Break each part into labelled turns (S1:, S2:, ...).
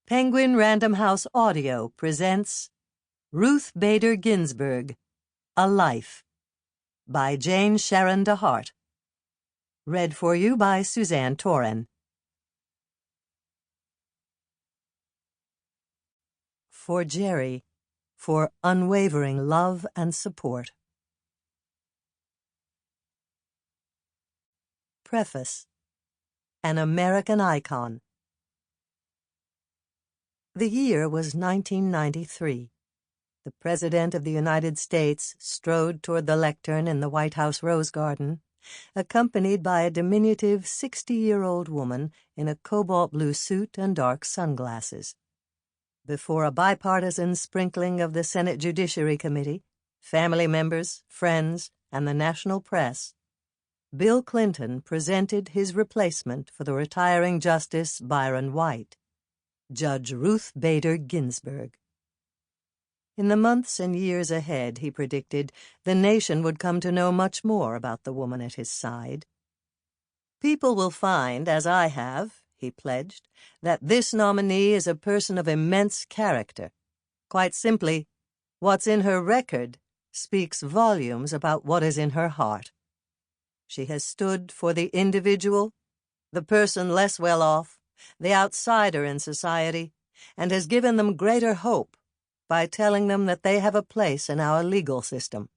S1: Penguin Random House Audio presents Ruth Bader Ginsburg, A Life, by Sherron De Hart. Read for you by Suzanne Toren. For Jerry, for unwavering love and support. Preface. An American Icon. The year was 1993. The President of the United States strode toward the lectern in the White House Rose Garden, accompanied by a diminutive 60-year-old woman in a cobalt blue suit and dark sunglasses. Before a bipartisan sprinkling of the Senate Judiciary Committee, family members, friends, and the national press, Bill Clinton presented his replacement for the retiring Justice Byron White, Judge Ruth Bader Ginsburg. In the months and years ahead, he predicted, the nation would come to know much more about the woman at his side. People will find, as I have, he pledged, that this nominee is a person of immense character. Quite simply, what's in her record speaks volumes about what is in her heart. She has stood for the individual, the person less well off, the outsider in society, and has given them greater hope by telling them that they have a place in our legal system.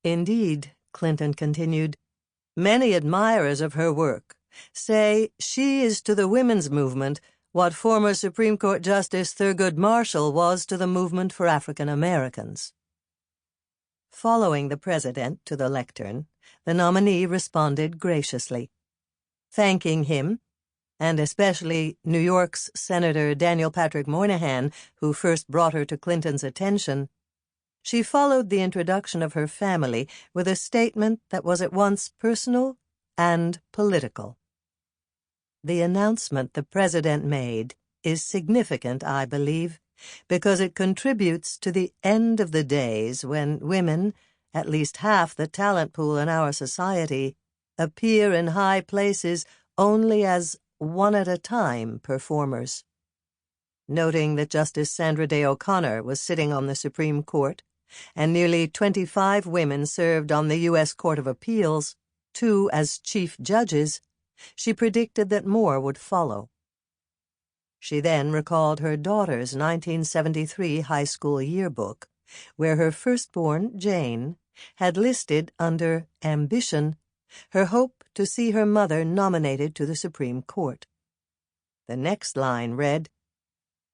S1: Indeed, Clinton continued, many admirers of her work say she is to the women's movement what former Supreme Court Justice Thurgood Marshall was to the movement for African Americans. Following the president to the lectern, the nominee responded graciously, thanking him, and especially New York's Senator Daniel Patrick Moynihan, who first brought her to Clinton's attention. She followed the introduction of her family with a statement that was at once personal and political. The announcement the president made is significant, I believe, because it contributes to the end of the days when women, at least half the talent pool in our society, appear in high places only as one-at-a-time performers. Noting that Justice Sandra Day O'Connor was sitting on the Supreme Court, and nearly 25 women served on the U.S. Court of Appeals, 2 as chief judges, she predicted that more would follow. She then recalled her daughter's 1973 high school yearbook, where her firstborn, Jane, had listed under ambition her hope to see her mother nominated to the Supreme Court. The next line read,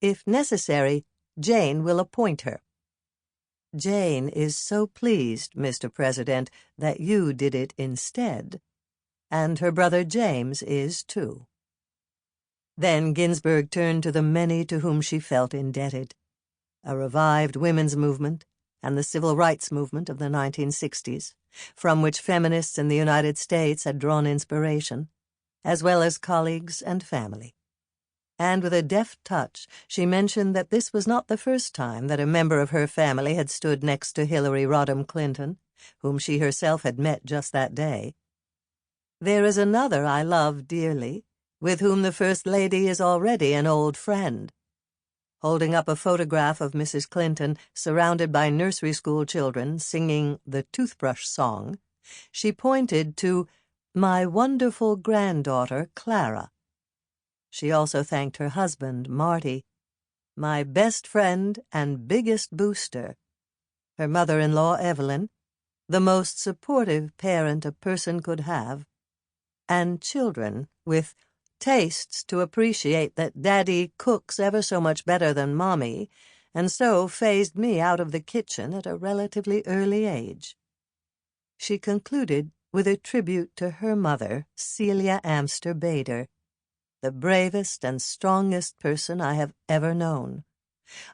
S1: "If necessary, Jane will appoint her. Jane is so pleased, Mr. President, that you did it instead, and her brother James is too." Then Ginsburg turned to the many to whom she felt indebted, a revived women's movement and the civil rights movement of the 1960s, from which feminists in the United States had drawn inspiration, as well as colleagues and family. And with a deft touch, she mentioned that this was not the first time that a member of her family had stood next to Hillary Rodham Clinton, whom she herself had met just that day. "There is another I love dearly, with whom the First Lady is already an old friend." Holding up a photograph of Mrs. Clinton surrounded by nursery school children singing the Toothbrush Song, she pointed to "my wonderful granddaughter, Clara." She also thanked her husband, Marty, "my best friend and biggest booster," her mother-in-law, Evelyn, "the most supportive parent a person could have," and children with tastes to appreciate that Daddy cooks ever so much better than Mommy, and so phased me out of the kitchen at a relatively early age. She concluded with a tribute to her mother, Celia Amster Bader, "the bravest and strongest person I have ever known.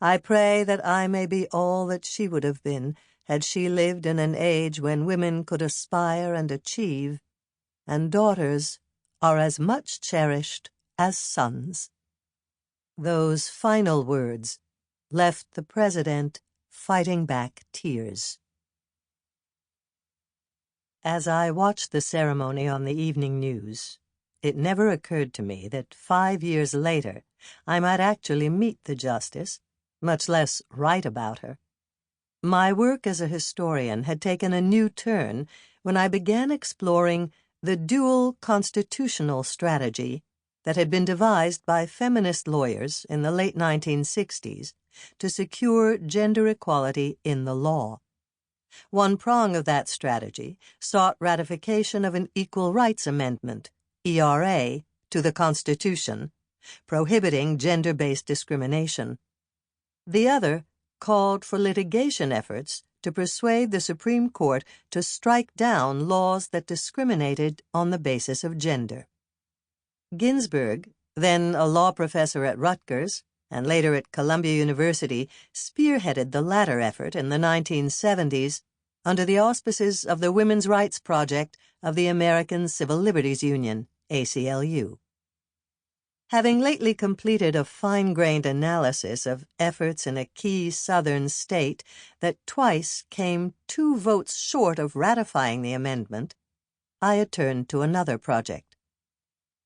S1: I pray that I may be all that she would have been had she lived in an age when women could aspire and achieve, and daughters are as much cherished as sons." Those final words left the president fighting back tears. As I watched the ceremony on the evening news, it never occurred to me that 5 years later I might actually meet the justice, much less write about her. My work as a historian had taken a new turn when I began exploring the dual constitutional strategy that had been devised by feminist lawyers in the late 1960s to secure gender equality in the law. One prong of that strategy sought ratification of an Equal Rights Amendment, ERA, to the Constitution, prohibiting gender-based discrimination. The other called for litigation efforts to persuade the Supreme Court to strike down laws that discriminated on the basis of gender. Ginsburg, then a law professor at Rutgers and later at Columbia University, spearheaded the latter effort in the 1970s under the auspices of the Women's Rights Project of the American Civil Liberties Union, ACLU. Having lately completed a fine-grained analysis of efforts in a key southern state that twice came 2 votes short of ratifying the amendment, I had turned to another project.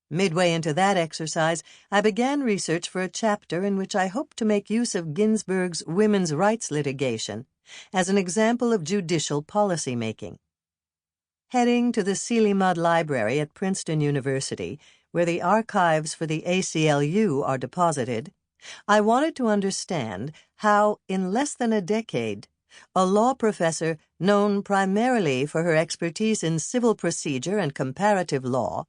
S1: Midway into that exercise, I began research for a chapter in which I hoped to make use of Ginsburg's women's rights litigation as an example of judicial policymaking. Heading to the Celia Mudd Library at Princeton University, where the archives for the ACLU are deposited, I wanted to understand how, in less than a decade, a law professor known primarily for her expertise in civil procedure and comparative law,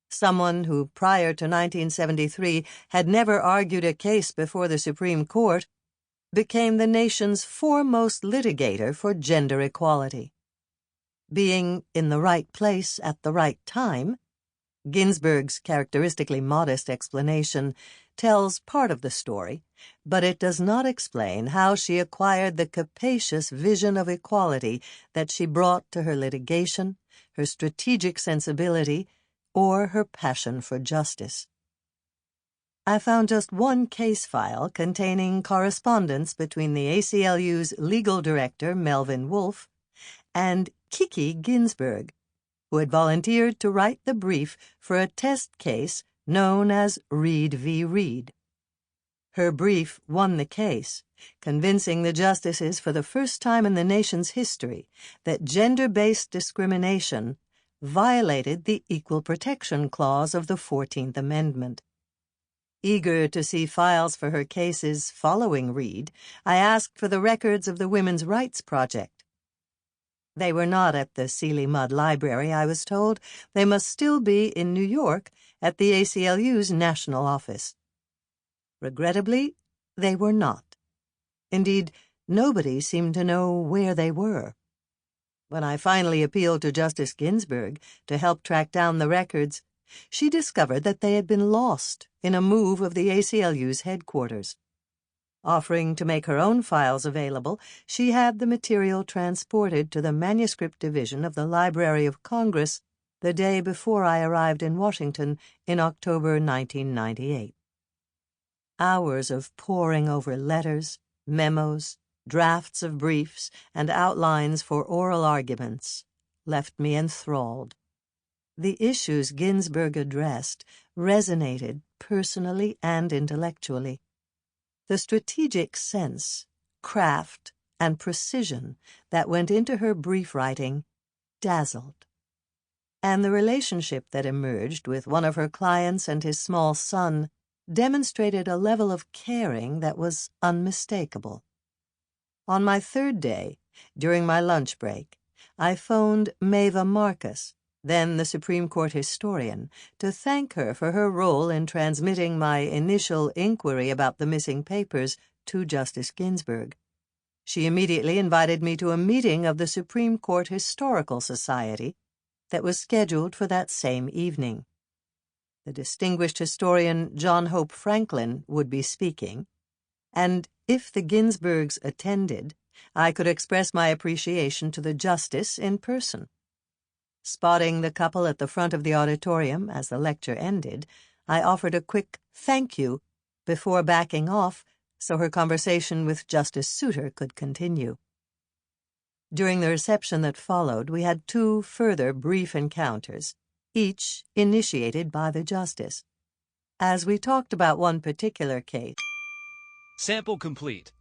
S1: someone who prior to 1973 had never argued a case before the Supreme Court, became the nation's foremost litigator for gender equality. Being in the right place at the right time, Ginsburg's characteristically modest explanation tells part of the story, but it does not explain how she acquired the capacious vision of equality that she brought to her litigation, her strategic sensibility, or her passion for justice. I found just one case file containing correspondence between the ACLU's legal director, Melvin Wolfe, and Kiki Ginsburg, who had volunteered to write the brief for a test case known as Reed v. Reed. Her brief won the case, convincing the justices for the first time in the nation's history that gender-based discrimination violated the Equal Protection Clause of the 14th Amendment. Eager to see files for her cases following Reed, I asked for the records of the Women's Rights Project. They were not at the Celia Mudd Library, I was told. They must still be in New York at the ACLU's national office. Regrettably, they were not. Indeed, nobody seemed to know where they were. When I finally appealed to Justice Ginsburg to help track down the records, she discovered that they had been lost in a move of the ACLU's headquarters. Offering to make her own files available, she had the material transported to the Manuscript Division of the Library of Congress the day before I arrived in Washington in October 1998. Hours of poring over letters, memos, drafts of briefs, and outlines for oral arguments left me enthralled. The issues Ginsburg addressed resonated personally and intellectually. The strategic sense, craft, and precision that went into her brief writing dazzled. And the relationship that emerged with one of her clients and his small son demonstrated a level of caring that was unmistakable. On my 3rd day, during my lunch break, I phoned Maeva Marcus, then the Supreme Court historian, to thank her for her role in transmitting my initial inquiry about the missing papers to Justice Ginsburg. She immediately invited me to a meeting of the Supreme Court Historical Society that was scheduled for that same evening. The distinguished historian John Hope Franklin would be speaking, and if the Ginsburgs attended, I could express my appreciation to the justice in person. Spotting the couple at the front of the auditorium as the lecture ended, I offered a quick thank you before backing off so her conversation with Justice Souter could continue. During the reception that followed, we had 2 further brief encounters, each initiated by the justice. as we talked about one particular case.
S2: Sample complete.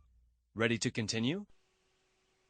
S2: Ready to continue?